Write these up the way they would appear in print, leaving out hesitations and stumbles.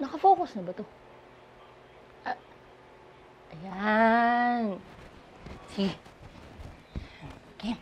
Nakafocus na ba to? Ah, ayan. Sige. Okay.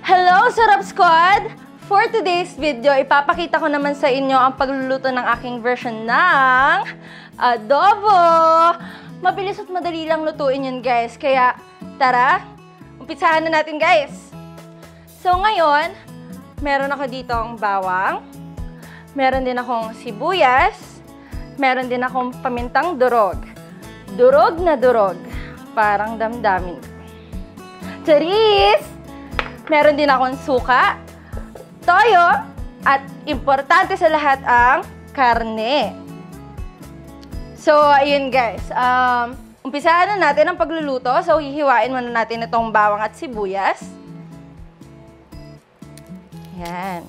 Hello, Sarap Squad! For today's video, ipapakita ko naman sa inyo ang pagluluto ng aking version ng adobo. Mabilis at madali lang lutuin yun, guys. Kaya, tara, umpisahan na natin, guys. So, ngayon, meron ako dito ang bawang. Meron din akong sibuyas. Meron din akong pamintang durog. Durog na durog. Parang damdamin. Charis! Meron din akong suka, toyo, at importante sa lahat ang karne. So, ayun guys. Umpisahan na natin ang pagluluto. So, hihiwain muna natin itong bawang at sibuyas. Yan.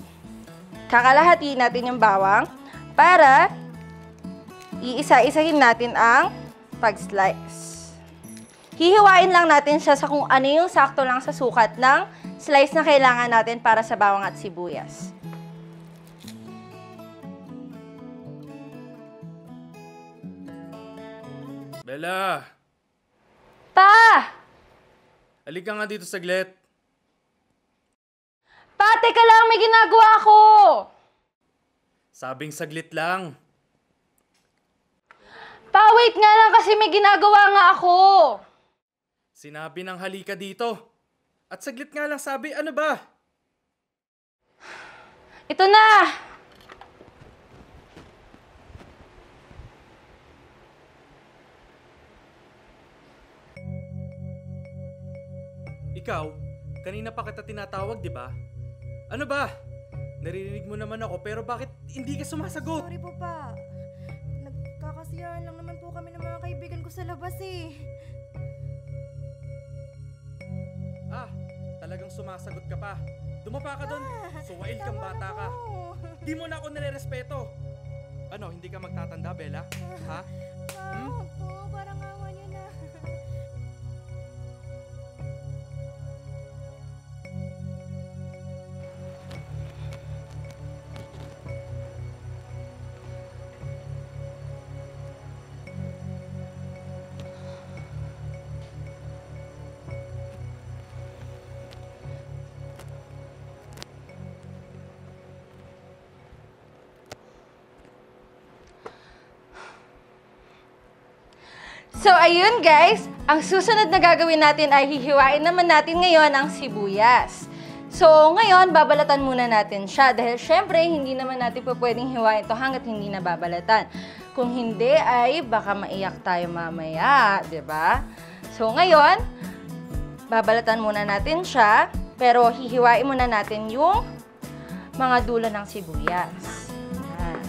Kakalahatiin natin yung bawang para iisa-isahin natin ang pag-slice. Hihiwain lang natin siya sa kung ano yung sakto lang sa sukat ng slice na kailangan natin para sa bawang at sibuyas. Bella! Pa! Halika nga dito saglit. Pa, teka lang, may ginagawa ako! Sabing saglit lang. Pa, wait nga lang kasi may ginagawa nga ako! Sinabi ng halika dito. At saglit nga lang sabi, ano ba? Ito na! Ikaw, kanina pa kita tinatawag, di ba? Ano ba? Naririnig mo naman ako pero bakit hindi ka sumasagot? Sorry po pa. Nagkakasiyahan lang naman po kami ng mga kaibigan ko sa labas eh. Ah, talagang sumasagot ka pa. Dumapa ka doon. Suwail kang Tama bata na ka. po. Di mo na ako nire-respeto. Ano, hindi ka magtatanda, Bella? Ha? Wag po, parang awa niyo na. So, ayun guys, ang susunod na gagawin natin ay hihiwain naman natin ngayon ang sibuyas. So, ngayon, babalatan muna natin siya dahil syempre, hindi naman natin po pwedeng hiwain ito hanggat hindi nababalatan. Kung hindi, ay baka maiyak tayo mamaya, di ba? So, ngayon, babalatan muna natin siya, pero hihiwain muna natin yung mga dulo ng sibuyas. Yan.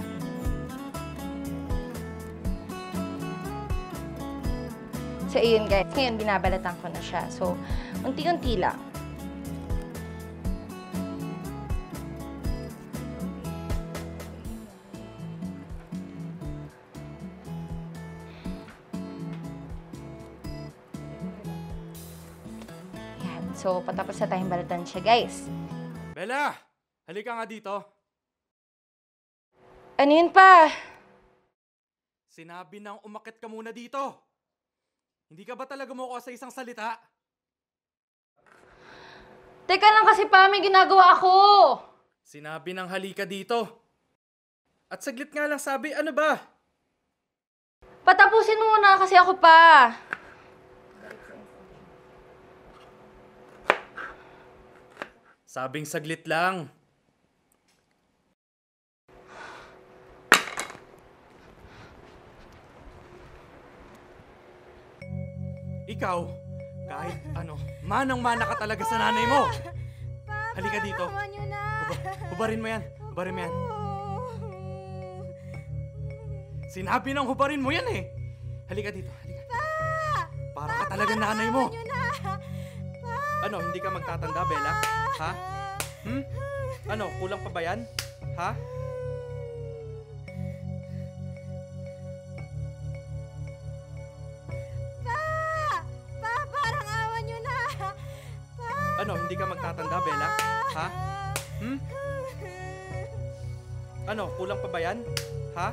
So, ayun guys. Ngayon, binabalatan ko na siya. So, unti-unti lang. Yan. So, patapos na tayong balatan siya, guys. Bella! Halika nga dito. Ano yun pa? Sinabi nang umakit ka muna dito. Hindi ka ba talaga mo sa isang salita? Teka lang kasi pa, may ginagawa ako. Sinabi ng halika dito. At saglit nga lang sabi, ano ba? Patapusin mo muna kasi ako pa. Sabing saglit lang. Ikaw, kahit ano, manang-mana ka talaga sa nanay mo. Pa, Halika parang dito. awa niyo na. Hubarin mo yan. Hubarin mo yan. Sinabi nang hubarin mo yan eh. Halika dito. Halika. Para ka talaga nanay mo. Awa niyo na. Ano, hindi ka magtatanda, Bella? Ha? Ano, kulang pa ba yan? Ha? Pa, parang awa niyo na. Ano, hindi ka magtatanda, Bella? Ha? Ano, kulang pa ba yan? Ha?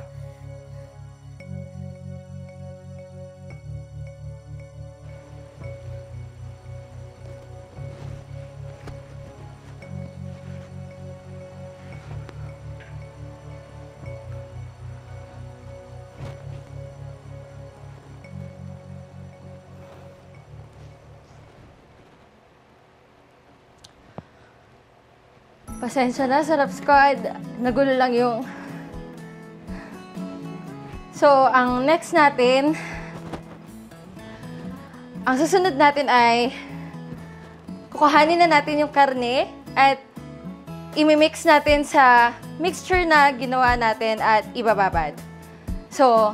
Pasensya na, Sarap Squad. Nagulo lang yung... So, ang next natin... Ang susunod natin ay... Kukuhanin na natin yung karne at imimix natin sa mixture na ginawa natin at ibababad. So,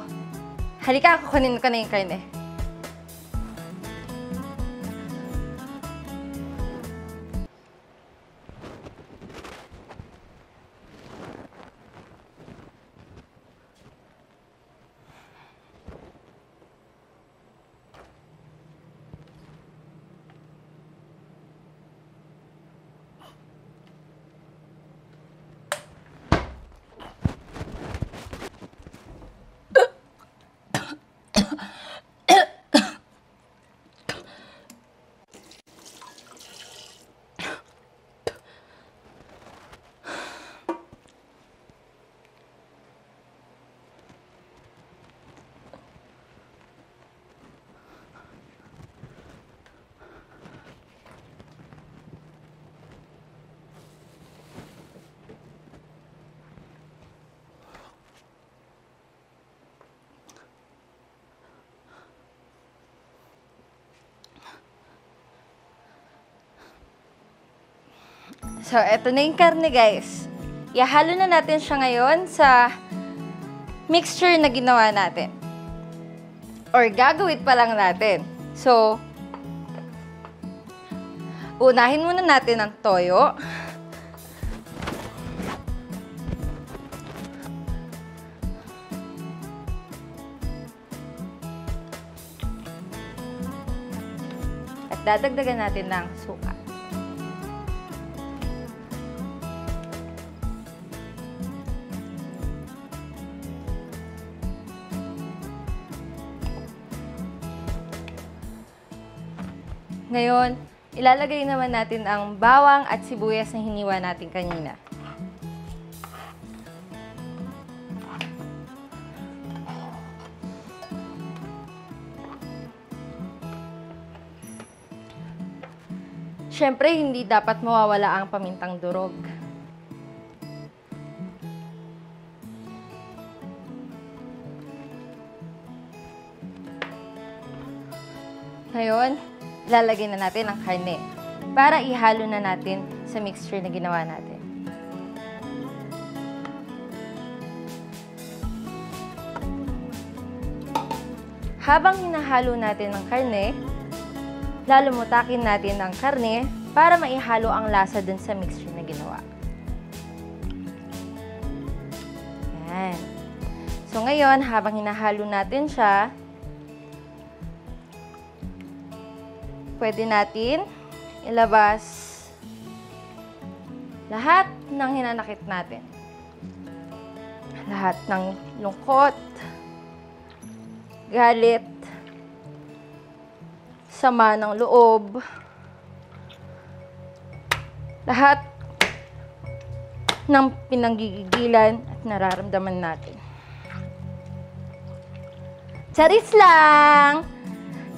halika, kukunin ko na yung karne. So, eto na yung karne, guys. Ihalo na natin siya ngayon sa mixture na ginawa natin. Or gagawin pa lang natin. So, unahin muna natin ang toyo. At dadagdagan natin ng suka. Ngayon, ilalagay naman natin ang bawang at sibuyas na hiniwa natin kanina. Siyempre, hindi dapat mawawala ang pamintang durog. Ngayon, ilalagay na natin ang karne para ihalo na natin sa mixture na ginawa natin. Habang hinahalo natin ang karne, lalumutakin natin ang karne para maihalo ang lasa dun sa mixture na ginawa. Yan. So ngayon, habang hinahalo natin siya, pwede natin ilabas lahat ng hinanakit natin. Lahat ng lungkot, galit, sama ng loob, lahat ng pinanggigigilan at nararamdaman natin. Charis lang!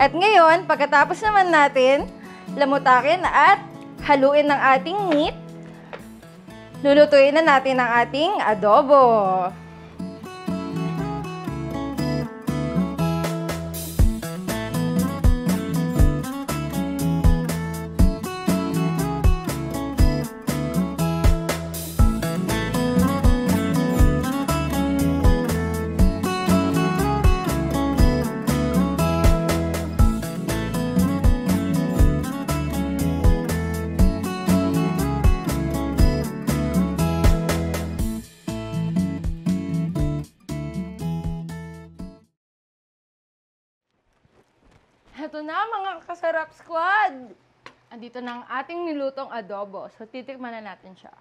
At ngayon, pagkatapos naman natin lamutakin at haluin ng ating meat, lulutuin na natin ang ating adobo. Heto na mga kasarap squad! Andito na ang ating nilutong adobo. So, titikman na natin siya.